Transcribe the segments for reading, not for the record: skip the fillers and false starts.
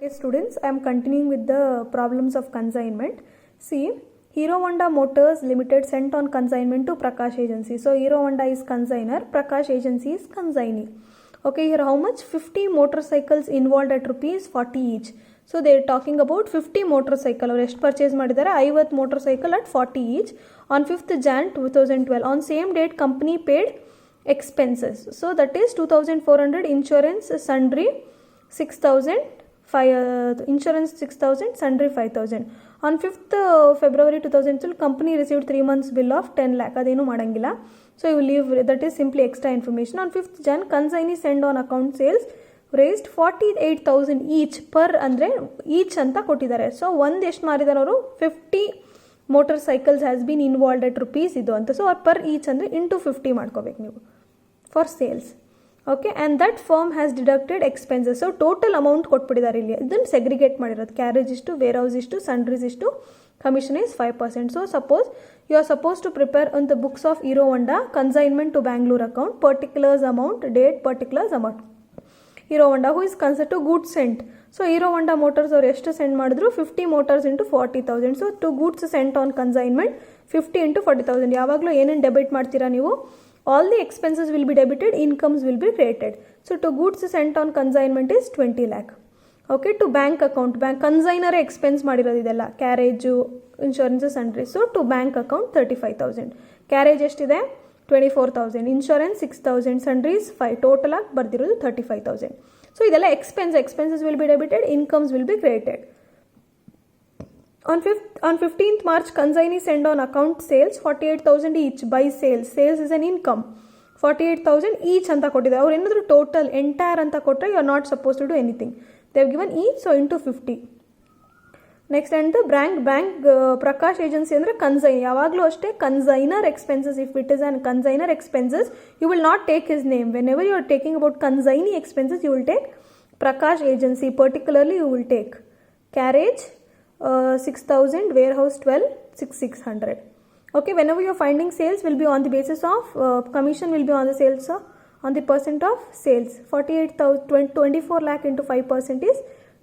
Okay, students, I am continuing with the problems of consignment. See, Hero Honda Motors Limited sent on consignment to Prakash Agency. So, Hero Honda is consignor, Prakash Agency is consignee. Okay, here how much? 50 motorcycles involved at rupees 40 each. So, they are talking about 50 motorcycle or ಎಷ್ಟು purchase ಮಾಡಿದ್ದಾರೆ 50 motorcycle at 40 each on 5th Jan 2012. On same date, company paid expenses. So, that is 2400 insurance, sundry 6000. Insurance 6000, sundry 5000. On 5th February 2012, company received 3 months bill of 10 lakh. Adenu madangilla. So you will leave, that is simply extra information. On 5th Jan, consignee send on account sales raised 48,000 each per andre each anta kottidare. So ಒಂದು ಎಷ್ಟು ಮಾರಿದಾರೆ ಅವರು 50 motorcycles has been involved at rupees ಇದು ಅಂತ. So per each ಅಂದ್ರೆ into 50 ಮಾಡ್ಕೋಬೇಕು ನೀವು for sales. Okay, and that firm has deducted expenses. So total amount ಕೊಟ್ಬಿಟ್ಟಿದ್ದಾರೆ ಇಲ್ಲಿ. ಇದನ್ನು segregate ಮಾಡಿರೋದು. Carriage ಇಷ್ಟು, warehouse ಇಷ್ಟು, sundries ಇಷ್ಟು, commission is 5%. So suppose you are supposed to prepare on the books of Hero Honda consignment to Bangalore account, particulars amount, date, particulars amount. Hero Honda who is concerned to goods sent. So Hero Honda Motors ಅವರು ಎಷ್ಟು send ಮಾಡಿದ್ರು 50 motors into 40,000. So to goods sent on consignment 50 into 40,000. ಯಾವಾಗಲೂ ಏನೇನು debit ಮಾಡ್ತೀರಾ ನೀವು? All the expenses will be debited, incomes will be created. So to goods sent on consignment is 20 lakh. Okay, to bank account, bank consignor expense ಮಾಡಿರೋದು ಇದೆಲ್ಲ, carriage, insurance, sundry. So to bank account 35,000. Carriage ಎಷ್ಟಿದೆ 24,000, insurance 6,000, sundries 5, total ಆಗಿ ಬರ್ದಿರೋದು 35,000. So ಇದೆಲ್ಲ expenses will be debited, incomes will be created. On 15th March, consignee send on account sales 48,000 each by sales. Sales is an income. 48,000 each ಅಂತ ಕೊಟ್ಟಿದೆ. ಅವ್ರು ಏನಾದರೂ total entire ಅಂತ ಕೊಟ್ಟರೆ you are not suppose to do anything. They have given each, so into 50. Next and bank Prakash agency ಅಂದರೆ consign. ಯಾವಾಗಲೂ ಅಷ್ಟೇ consignor expenses. If it is on consignor expenses you will not take his name. Whenever you are taking about consignee expenses you will take Prakash agency. Particularly you will take carriage 6,000, warehouse 12, 6,600. Okay, whenever you are finding sales will be on the basis of commission will be on the sales on the percent of sales. 48,000 24 lakh into 5% is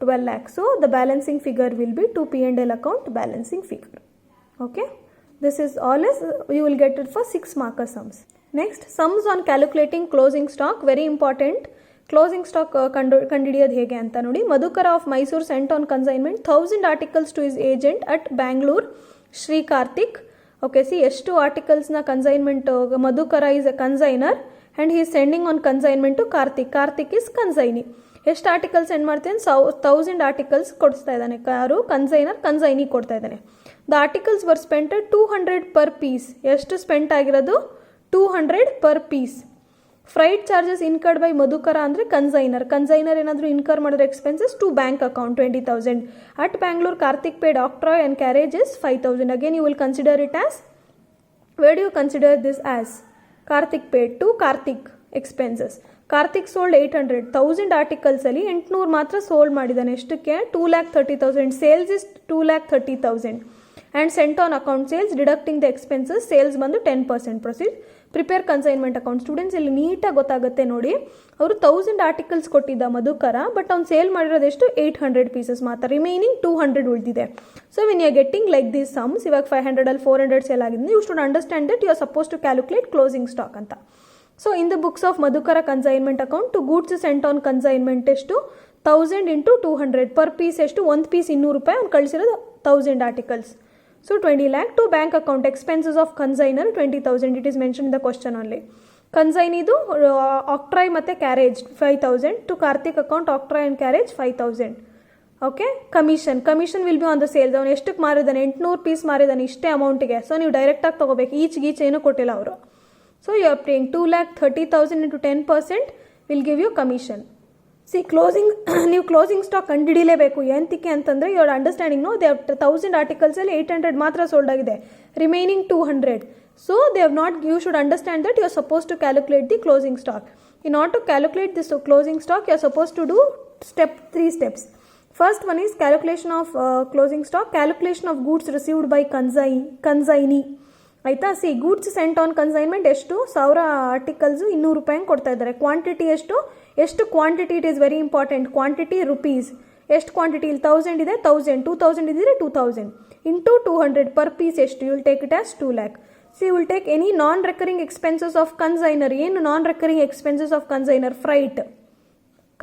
12 lakh. So the balancing figure will be to P&L account balancing figure. Okay, this is all is you will get it for 6 marker sums. Next, sums on calculating closing stock, very important. Closing stock ಕಂಡುಹಿಡಿಯೋದು ಹೇಗೆ ಅಂತ ನೋಡಿ. Madhukar of Mysuru sent on consignment 1000 articles to his agent at Bangalore Shri Karthik. Okay, see ಎಷ್ಟು ಆರ್ಟಿಕಲ್ಸ್ನ consignment Madhukar is a consignor and he is sending on consignment to Karthik. Karthik is consignee. ಎಷ್ಟು articles send ಮಾಡ್ತಾನೆ? 1000 articles ಕೊಡಿಸ್ತಾ ಇದ್ದಾನೆ. ಯಾರು? ಕನ್ಸೈನಿ ಕೊಡ್ತಾ ಇದ್ದಾನೆ. The articles were spent 200 per piece. ಎಷ್ಟು ಸ್ಪೆಂಟ್ ಆಗಿರೋದು? 200 per piece. Freight charges incurred by Madhukar ಅಂದರೆ ಕನ್ಸೈನರ್ ಏನಾದರೂ ಇನ್ಕರ್ ಮಾಡಿದ್ರೆ expenses to bank account 20,000. At Bangalore Karthik paid octroi and carriage is 5,000. Again you will consider it as, where do you consider this as? Karthik paid to Karthik expenses. Karthik sold 800. 1000 ಆರ್ಟಿಕಲ್ಸಲ್ಲಿ 800 ಮಾತ್ರ sold ಮಾಡಿದ್ದಾನೆ. ಎಷ್ಟಕ್ಕೆ? 2,30,000. Sales is 2,30,000 and sent on account sales deducting the expenses. Sales ಬಂದು 10% proceed. Prepare consignment account. Students ಇಲ್ಲಿ ನೀಟಾಗಿ ಗೊತ್ತಾಗುತ್ತೆ ನೋಡಿ. ಅವರು 1000 ಆರ್ಟಿಕಲ್ಸ್ ಕೊಟ್ಟಿದ್ದ ಮಧುಕರ, ಬಟ್ ಅವ್ನು ಸೇಲ್ ಮಾಡಿರೋದು ಎಷ್ಟು? 800 ಪೀಸಸ್ ಮಾತ್ರ. ರಿಮೈನಿಂಗ್ 200 ಉಳಿದಿದೆ. So when you are getting like these sums, ಇವಾಗ 500 ಅಲ್ಲಿ 400 ಸೇಲ್ ಆಗಿದೆ, you should understand that you are suppose to calculate closing stock ಅಂತ. So in the books of Madhukar consignment account to goods sent on consignment ಎಷ್ಟು? 1000 into 200 per piece ಎಷ್ಟು? ಒಂದು piece 200 ರೂಪಾಯಿ. ಅವ್ನು ಕಳಿಸಿರೋದು 1000 articles. So 20 lakh to bank account. Expenses of consignor 20,000. It is mentioned in the question only. Consigneedu octroi ಮತ್ತೆ carriage 5,000 to Karthik account octroi and carriage 5,000. Okay, commission will be on the sales. ಅವನು ಎಷ್ಟಕ್ಕೆ ಮಾರಿದಾನೆ? 800 piece ಮಾರಿದಾನೆ ಇಷ್ಟೇ ಅಮೌಂಟಿಗೆ. So ನೀವು ಡೈರೆಕ್ಟಾಗಿ ತೊಗೋಬೇಕು. Each ಏನೂ ಕೊಟ್ಟಿಲ್ಲ ಅವರು. So you are paying 2,30,000 into 10% will give you commission. See closing ನೀವು ಕ್ಲೋಸಿಂಗ್ ಸ್ಟಾಕ್ ಕಂಡುಹಿಡಿಯಲೇಬೇಕು. ಎಂತಕ್ಕೆ ಅಂತಂದರೆ you are understanding no, they 1000 ಆರ್ಟಿಕಲ್ಸಲ್ಲಿ 800 ಮಾತ್ರ ಸೋಲ್ಡ್ ಆಗಿದೆ. Remaining 200. So they have not, you should understand that you are suppose to calculate the closing stock. In order to calculate this closing stock you are suppose to do 3 steps. First one is calculation of closing stock, calculation of goods received by consignee. ಆಯಿತಾ? See goods sent on consignment ಎಷ್ಟು? 1000 articles 200 ರೂಪಾಯಿ ಕೊಡ್ತಾ ಇದ್ದಾರೆ. Quantity ಎಷ್ಟು? Quantity? It is very important. Quantity rupees. ಎಷ್ಟು quantity ಇಲ್ಲಿ 1000 ಇದೆ 1000, 2000 ಇದ್ದರೆ 2000 ಇಂಟು 200 ಪರ್ ಪೀಸ್ ಎಷ್ಟು, you will take it as 2 lakh. So you will take any non recurring expenses of consignor. ಏನು non recurring expenses of consignor? Freight,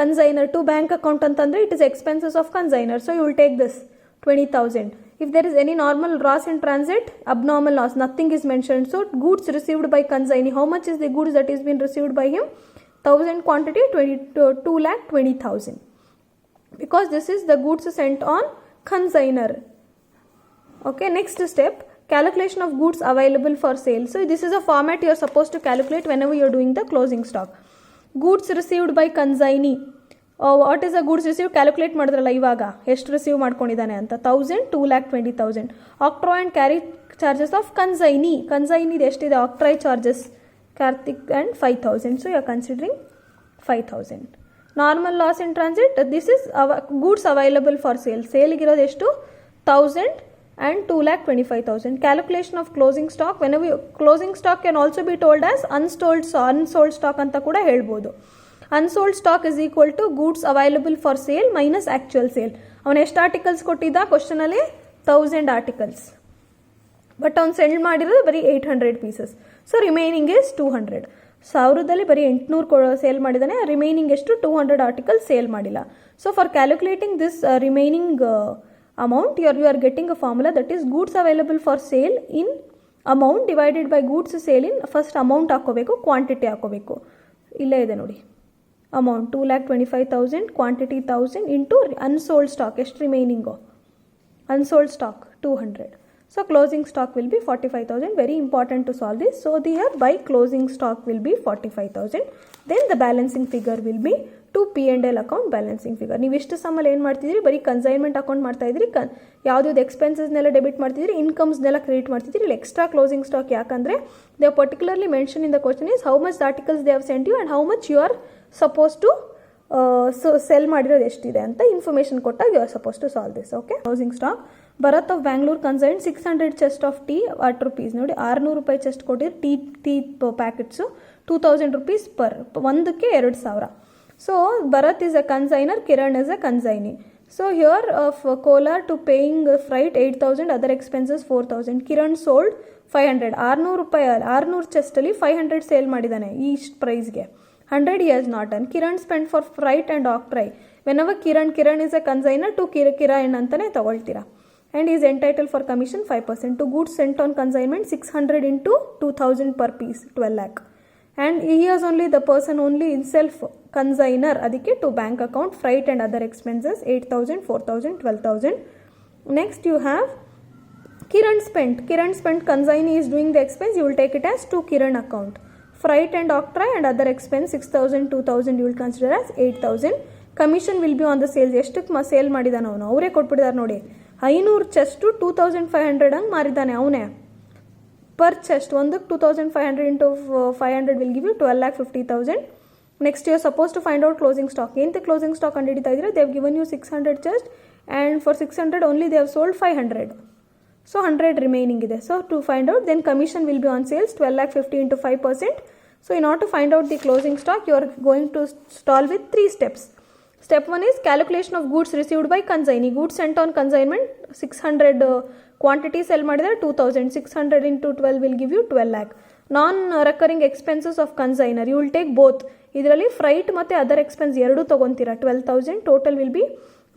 consignor to bank account ಅಂತಂದರೆ it is expenses of consignor. So you will take this 20,000. If there is any normal loss in transit, abnormal loss, nothing is mentioned. So goods received by consignee, how much is the goods that is been received by him? 1000 quantity, 2,20,000. Because this is the goods sent on consignor. Okay, next step, calculation of goods available for sale. So this is a format you are supposed to calculate whenever you are doing the closing stock. Goods received by consignee. What is a goods receive calculate ಮಾಡಿದ್ರಲ್ಲ ಇವಾಗ ಎಷ್ಟು receive ಮಾಡ್ಕೊಂಡಿದ್ದಾನೆ ಅಂತ. 1000, 2,20,000. Octroi and carry charges of ಕನ್ಸೈನಿದು ಎಷ್ಟಿದೆ octroi charges Karthik and 5,000. So you are considering 5,000. Normal loss in transit, this is goods available for ಸೇಲ್ಗಿರೋದು ಎಷ್ಟು 1000 and 2,25,000. Calculation of closing stock, whenever closing stock can also be told as unsold stock ಅಂತ ಕೂಡ ಹೇಳ್ಬೋದು. Unsold stock is equal to goods available for sale minus actual sale. ಅವನು ಎಷ್ಟು articles ಕೊಟ್ಟಿದ್ದ ಕ್ವಶನಲ್ಲಿ 1000 articles, but ಅವ್ನು ಸೆಂಡ್ ಮಾಡಿರೋದು ಬರೀ 800 ಪೀಸಸ್. So remaining is 200. 1000ದಲ್ಲಿ ಬರೀ 800 ಸೇಲ್ ಮಾಡಿದ್ದಾನೆ, ರಿಮೈನಿಂಗ್ ಎಷ್ಟು 200 ಆರ್ಟಿಕಲ್ಸ್ ಸೇಲ್ ಮಾಡಿಲ್ಲ. So for calculating this remaining amount, you are getting a formula that is goods available for sale in amount divided by goods sale in first amount ಹಾಕೋಬೇಕು, quantity ಹಾಕೋಬೇಕು. ಇಲ್ಲೇ ಇದೆ ನೋಡಿ amount 2,25,000, quantity 1000 into unsold stock ಎಷ್ಟು remaining, unsold stock 200. So closing stock will be 45,000. Very important to solve this. So there by closing stock will be 45,000. Then the balancing figure will be to P&L account balancing figure. ನೀವು ಇಷ್ಟು ಸಮ್ಮಲ್ಲಿ ಏನು ಮಾಡ್ತಿದ್ರಿ, ಬರೀ consignment account ಮಾಡ್ತಾ ಇದ್ರಿ, ಯಾವ್ದು ಎಕ್ಸ್ಪೆನ್ಸಸ್ನೆಲ್ಲ debit ಮಾಡ್ತಿದ್ರಿ, ಇನ್ಕಮ್ಸ್ನೆಲ್ಲ credit ಮಾಡ್ತಿದ್ರಿ. ಇಲ್ಲಿ ಎಕ್ಸ್ಟ್ರಾ ಕ್ಲೋಸಿಂಗ್ ಸ್ಟಾಕ್ ಯಾಕಂದರೆ they are particularly mention in the question is how much articles they have sent you and how much you are suppose to sell ಮಾಡಿರೋದು ಎಷ್ಟಿದೆ ಅಂತ ಇನ್ಫಾರ್ಮೇಷನ್ ಕೊಟ್ಟಾಗ you are suppose to solve this. Okay, closing stock Bharat of Bangalore consign 600 chest of tea at rupees. ನೋಡಿ 600 ರೂಪಾಯಿ chest ಕೊಟ್ಟಿರಿ, tea packets 2,000 rupees per, ಒಂದಕ್ಕೆ 2,000. So Bharat is a consigner, Kiran is a consignee. So here of Kolar to paying freight 8,000, other expenses 4,000. Kiran sold 500. 600 ರೂಪಾಯಿ 600 ಚೆಸ್ಟಲ್ಲಿ 500 sale ಮಾಡಿದ್ದಾನೆ East ಪ್ರೈಸ್ಗೆ. 100 he has not done. Kiran spent for freight and octroi. Whenever Kiran is a consigner to Kiran ಅಂತಾನೆ ತಗೊಳ್ತೀರಾ. And he is entitled for commission 5%. To goods sent on consignment 600 into 2,000 per piece, 12 lakh. And he has only the person only himself consigner, ಅದಕ್ಕೆ to bank account, freight and other expenses 8,000, 4,000, 12,000. Next you have Kiran spent consignee is doing the expense, you will take it as to Kiran account. Freight and octroi and other expense 6,000, 2,000 you will consider as 8,000. Commission will be on the sales. ಎಷ್ಟಕ್ಕೆ sale ಮಾಡಿದಾನೆ ಅವನು, ಅವರೇ ಕೊಟ್ಬಿಟ್ಟಿದ್ದಾರೆ ನೋಡಿ. 500 chest 2,500 ಹಂಗೆ ಮಾರಿದ್ದಾನೆ ಅವನೇ. Per chest ಒಂದಕ್ಕೆ 2,500 into 500 will give you 12,50,000. Next you are supposed to find out closing stock. ಏನಂತ closing stock ಕಂಡುಹಿಡಿತಾ ಇದ್ರೆ they have given you 600 chest and for 600 only they have sold 500. So 100 remaining ಇದೆ. So to find out, then commission will be on sales 12,50,000 into 5%. So in order to find out the closing stock, you are going to solve with 3 steps. Step 1 is calculation of goods received by consignee. Goods sent on consignment 600 quantity sell ಮಾಡಿದರೆ 2,000. 600 into 12 will give you 12 lakh. Non recurring expenses of consignor you will take both. ಇದರಲ್ಲಿ freight ಮತ್ತು other expense ಎರಡೂ ತೊಗೊತೀರಾ. 12,000 total will be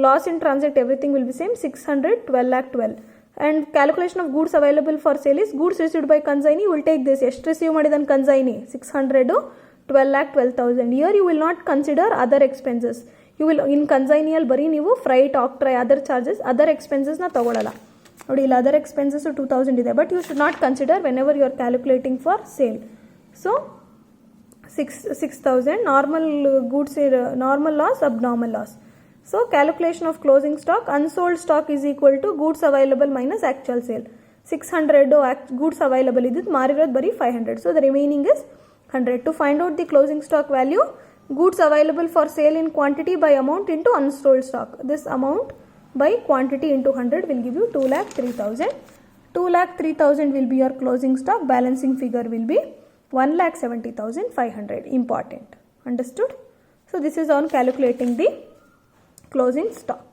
loss in transit, everything will be same. 600, 12,12,000. And calculation of goods available for sale is goods received by consignee will take this. ಎಷ್ಟು receive ಮಾಡಿದಾನೆ consignee 600, 12,12,000. Here you will not consider other expenses. You will in ಕನ್ಸೈನಿಯಲ್ಲಿ ಬರೀ ನೀವು freight, octroi, other charges, other ಎಕ್ಸ್ಪೆನ್ಸಸ್ನ ತೊಗೊಳ್ಳಲ್ಲ. ನೋಡಿ ಇಲ್ಲಿ other expenses 2,000 ಇದೆ, but you should not consider whenever you are calculating for sale. So 6,000 normal goods, normal loss, abnormal loss. So calculation of closing stock, unsold stock is equal to goods available minus actual sale. 600 goods available ಇದ್ದಿದ್ದು, ಮಾರಿರೋದು ಬರೀ 500. So the remaining is 100. To find out the closing stock value, goods available for sale in quantity by amount into unsold stock. This amount by quantity into 100 will give you 2,03,000. 2,03,000 will be your closing stock. Balancing figure will be 1,70,500. Important. Understood? So this is on calculating the closing stock.